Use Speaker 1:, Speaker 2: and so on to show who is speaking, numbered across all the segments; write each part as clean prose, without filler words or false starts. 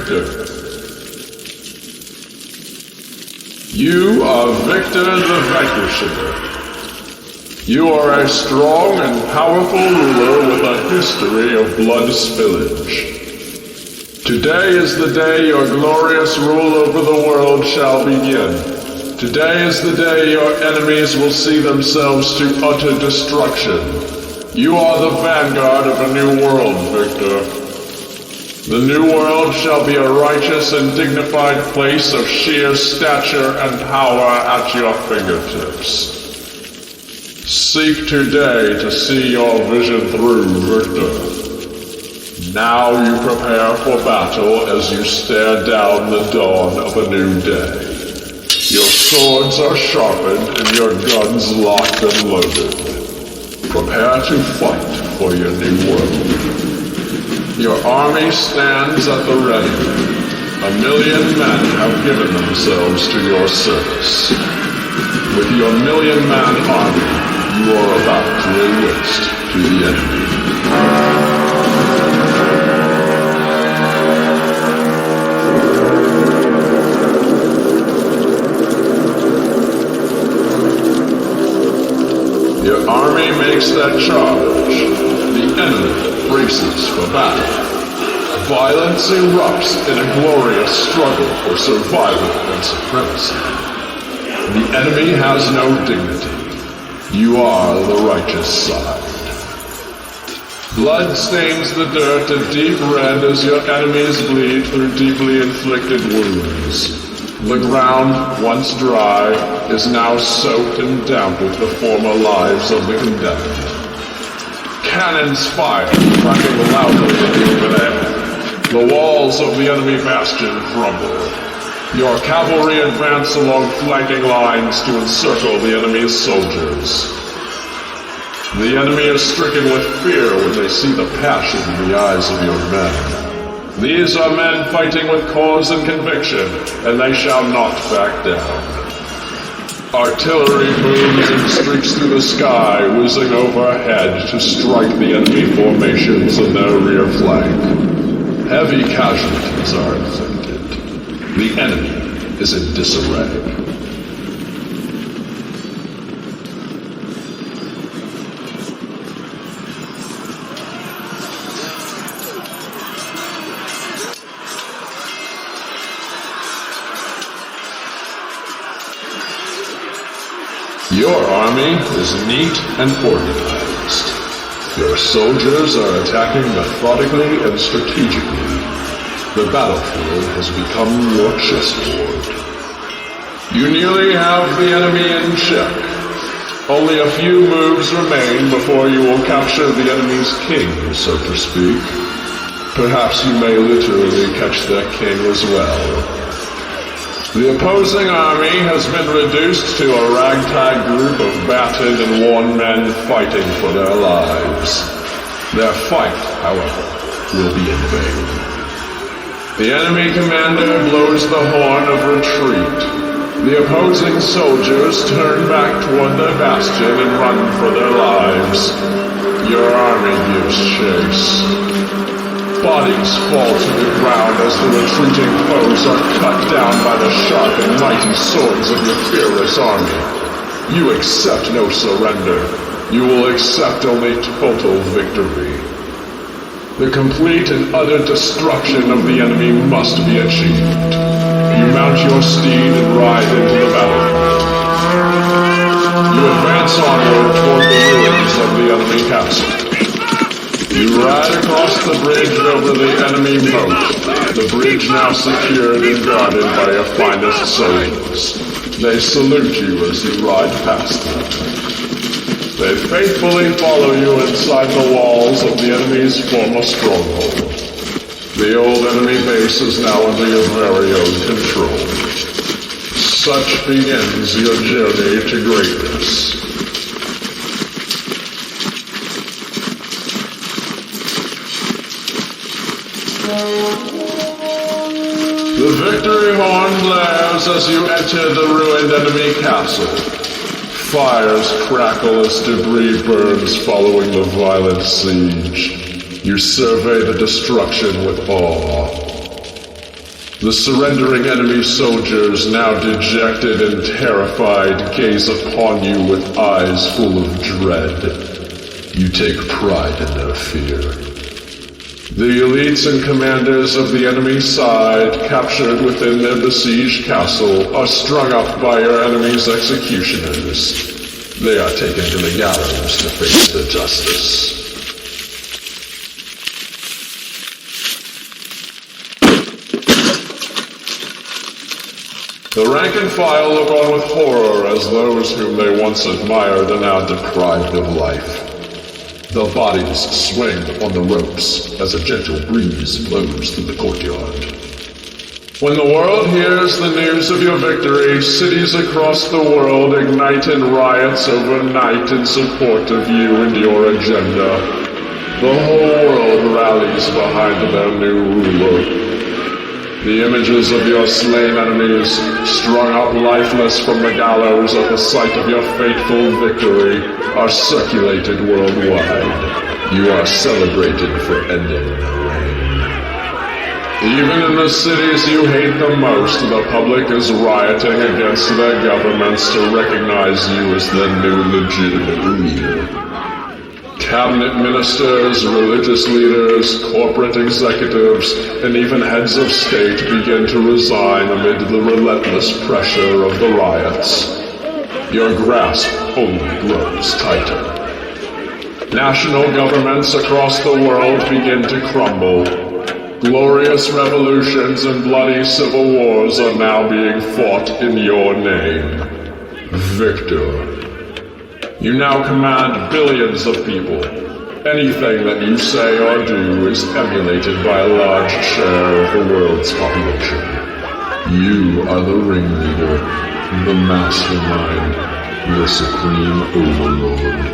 Speaker 1: Viktor. You are Viktor the Vanquisher. You are a strong and powerful ruler with a history of blood spillage. Today is the day your glorious rule over the world shall begin. Today is the day your enemies will see themselves to utter destruction. You are the vanguard of a new world, Viktor. The new world shall be a righteous and dignified place of sheer stature and power at your fingertips. Seek today to see your vision through, Viktor. Now you prepare for battle as you stare down the dawn of a new day. Your swords are sharpened and your guns locked and loaded. Prepare to fight for your new world. Your army stands at the ready. 1,000,000 men have given themselves to your service. With your 1,000,000-man army, you are about to lay waste to the enemy. Your army makes that charge. The enemy braces for battle. Violence erupts in a glorious struggle for survival and supremacy. The enemy has no dignity. You are the righteous side. Blood stains the dirt a deep red as your enemies bleed through deeply inflicted wounds. The ground, once dry, is now soaked and damp with the former lives of the condemned. Cannons fire, cracking loudly in the open air. The walls of the enemy bastion crumble. Your cavalry advance along flanking lines to encircle the enemy's soldiers. The enemy is stricken with fear when they see the passion in the eyes of your men. These are men fighting with cause and conviction, and they shall not back down. Artillery booms and streaks through the sky, whizzing overhead to strike the enemy formations in their rear flank. Heavy casualties are inflicted. The enemy is in disarray. Your army is neat and organized. Your soldiers are attacking methodically and strategically. The battlefield has become your chessboard. You nearly have the enemy in check. Only a few moves remain before you will capture the enemy's king, so to speak. Perhaps you may literally catch their king as well. The opposing army has been reduced to a ragtag group of battered and worn men fighting for their lives. Their fight, however, will be in vain. The enemy commander blows the horn of retreat. The opposing soldiers turn back toward their bastion and run for their lives. Your army gives chase. Bodies fall to the ground as the retreating foes are cut down by the sharp and mighty swords of your fearless army. You accept no surrender. You will accept only total victory. The complete and utter destruction of the enemy must be achieved. You mount your steed and ride into the battlefield. You advance onward toward the ruins of the enemy castle. You ride across the bridge over the enemy moat, the bridge now secured and guarded by your finest soldiers. They salute you as you ride past them. They faithfully follow you inside the walls of the enemy's former stronghold. The old enemy base is now under your very own control. Such begins your journey to greatness. The victory horn blares as you enter the ruined enemy castle. Fires crackle as debris burns following the violent siege. You survey the destruction with awe. The surrendering enemy soldiers, now dejected and terrified, gaze upon you with eyes full of dread. You take pride in their fear. The elites and commanders of the enemy's side, captured within their besieged castle, are strung up by your enemy's executioners. They are taken to the gallows to face the justice. The rank and file look on with horror as those whom they once admired are now deprived of life. The bodies swing on the ropes as a gentle breeze blows through the courtyard. When the world hears the news of your victory, cities across the world ignite in riots overnight in support of you and your agenda. The whole world rallies behind their new ruler. The images of your slain enemies, strung up lifeless from the gallows at the sight of your fateful victory, are circulated worldwide. You are celebrated for ending their reign. Even in the cities you hate the most, the public is rioting against their governments to recognize you as the new legitimate leader. Cabinet ministers, religious leaders, corporate executives, and even heads of state begin to resign amid the relentless pressure of the riots. Your grasp only grows tighter. National governments across the world begin to crumble. Glorious revolutions and bloody civil wars are now being fought in your name. Viktor. You now command billions of people. Anything that you say or do is emulated by a large share of the world's population. You are the ringleader, the mastermind, the supreme overlord.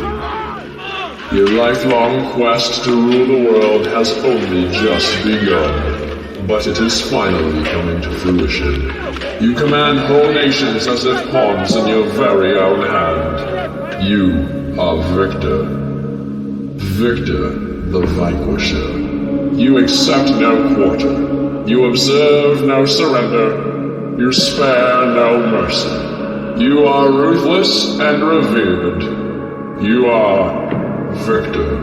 Speaker 1: Your lifelong quest to rule the world has only just begun, but it is finally coming to fruition. You command whole nations as if pawns in your very own hand. You are Viktor. Viktor, the Vanquisher. You accept no quarter. You observe no surrender. You spare no mercy. You are ruthless and revered. You are Viktor.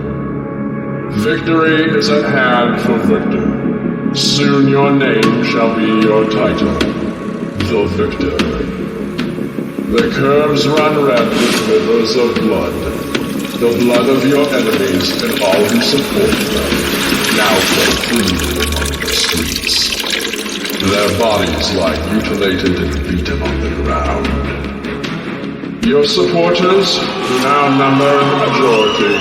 Speaker 1: Victory is at hand for Viktor. Soon your name shall be your title, the Victor. The curves run red with rivers of blood. The blood of your enemies and all who support them now flow freely among the streets. Their bodies lie mutilated and beaten on the ground. Your supporters, who now number in the majority,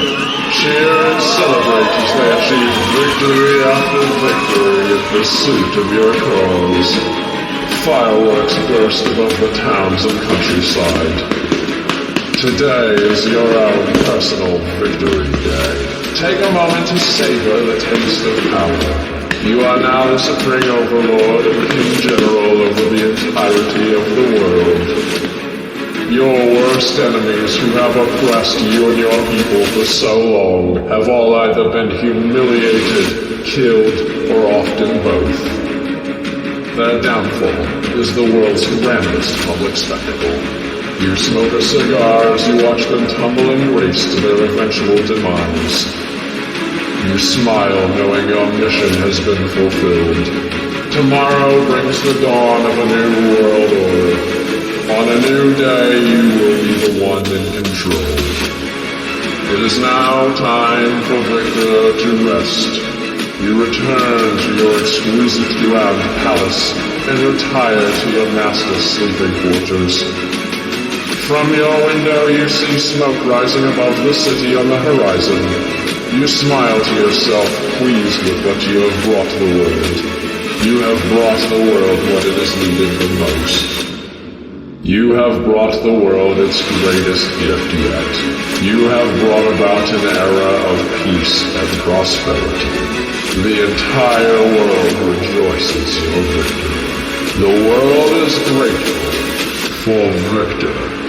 Speaker 1: cheer and celebrate as they achieve victory after victory in pursuit of your cause. Fireworks burst above the towns and countryside. Today is your own personal victory day. Take a moment to savor the taste of power. You are now the supreme overlord and king general over the entirety of the world. Your worst enemies who have oppressed you and your people for so long have all either been humiliated, killed, or often both. Their downfall is the world's grandest public spectacle. You smoke a cigar as you watch them tumble and race to their eventual demise. You smile knowing your mission has been fulfilled. Tomorrow brings the dawn of a new world order. On a new day, you will be the one in control. It is now time for Viktor to rest. You return to your exquisitely grand palace and retire to your master's sleeping quarters. From your window you see smoke rising above the city on the horizon. You smile to yourself, pleased with what you have brought the world. You have brought the world what it has needed the most. You have brought the world its greatest gift yet. You have brought about an era of peace and prosperity. The entire world rejoices your victory. The world is grateful for Viktor.